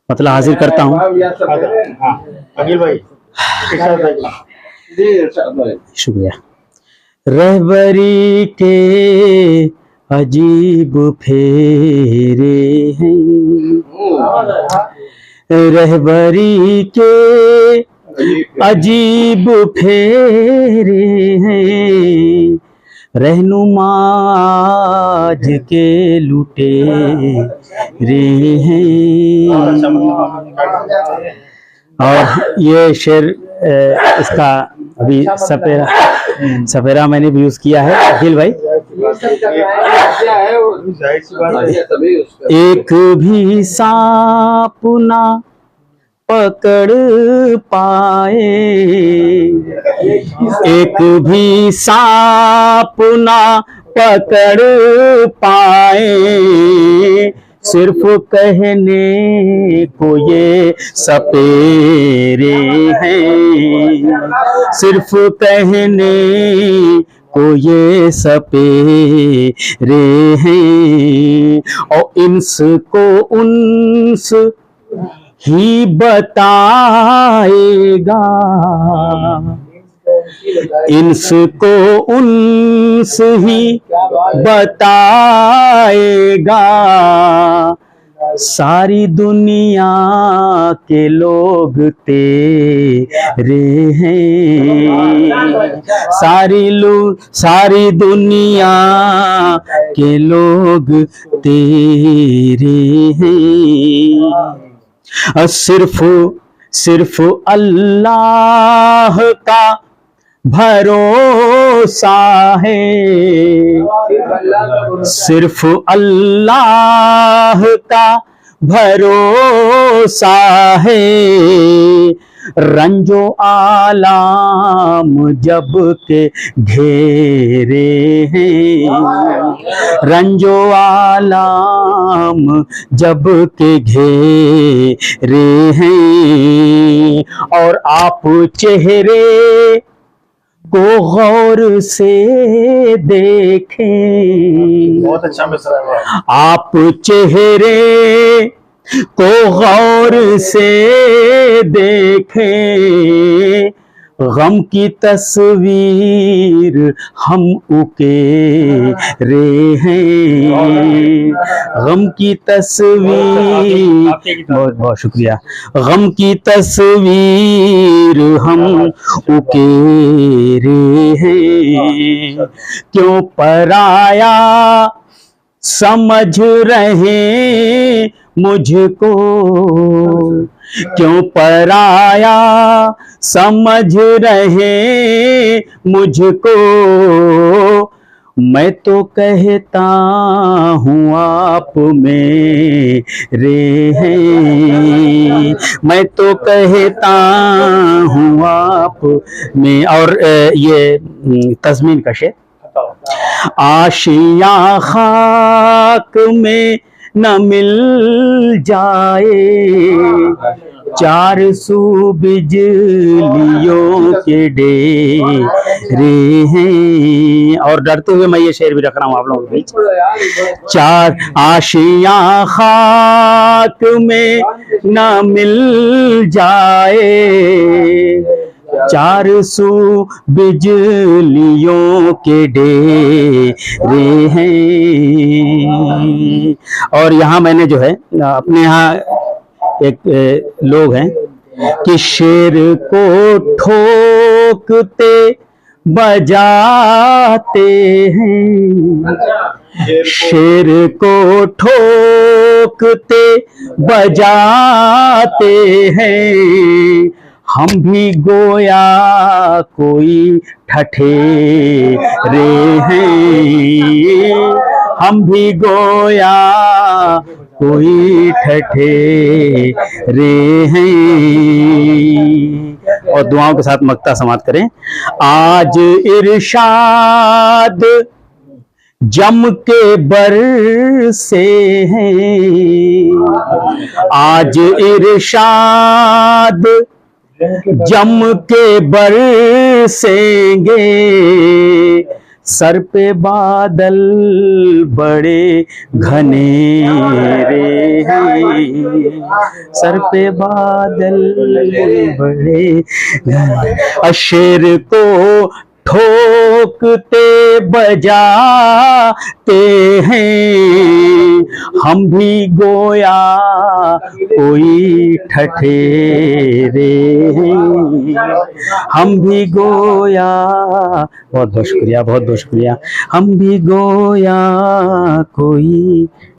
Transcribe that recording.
मतलब हाजिर करता हूँ। अनिल भाई शुक्रिया। रहबरी के अजीब फेरे हैं, रहबरी के अजीब फेरे हैं, रहनुमा आज के लुटे रे हैं। और ये शेर इसका अभी सपेरा मैंने भी यूज किया है। अखिल भाई, एक भी सांप ना पकड़ पाए, एक भी सांप ना पकड़ पाए, सिर्फ कहने को ये सपेरे हैं, सिर्फ कहने को ये सपेरे हैं। और इंस को उन्स ही बताएगा, इंस को उन्स ही बताएगा, सारी दुनिया के लोग तेरे हैं, सारी दुनिया के लोग तेरे हैं। सिर्फ अल्लाह का भरोसा है, सिर्फ अल्लाह का भरोसा है, रंजो आलाम जब के घेरे हैं, रंजो आलाम जब के घेरे हैं। और आप चेहरे को गौर से देखें, बहुत अच्छा मिसरा है। आप चेहरे को गौर से देखें, गम की तस्वीर हम उकेरे हैं, गम की तस्वीर, बहुत बहुत शुक्रिया, गम की तस्वीर हम उकेरे हैं। क्यों पराया समझ रहे मुझको, क्यों पराया समझ रहे मुझको, मैं तो कहता हूँ आप मेरे हैं, मैं तो कहता हूँ आप में। और ये तज़मीन का शेर, आशिया खाक में न मिल जाए, 400 बिजलियों के डेरे हैं। और डरते हुए मैं ये शेर भी रख रहा हूँ आप लोगों के बीच, 4 आशिया खाक में न मिल जाए, 400 बिजलियों के डेरे हैं। और यहाँ मैंने जो है अपने यहाँ एक लोग हैं कि शेर को ठोकते बजाते हैं, शेर को ठोकते बजाते हैं, हम भी गोया कोई ठठेरे हैं, हम भी गोया कोई ठठेरे हैं। और दुआओं के साथ मक्ता समाप्त करें। आज इरशाद जम के बरसे हैं, आज इरशाद जम के बरसेंगे, सर पे बादल बड़े घनेरे हैं, सर पे बादल बड़े घने, शेर को ठोकते बजाते हैं, हम भी गोया कोई ठठेरे हैं, हम भी गोया, बहुत बहुत शुक्रिया, बहुत बहुत शुक्रिया, हम भी गोया कोई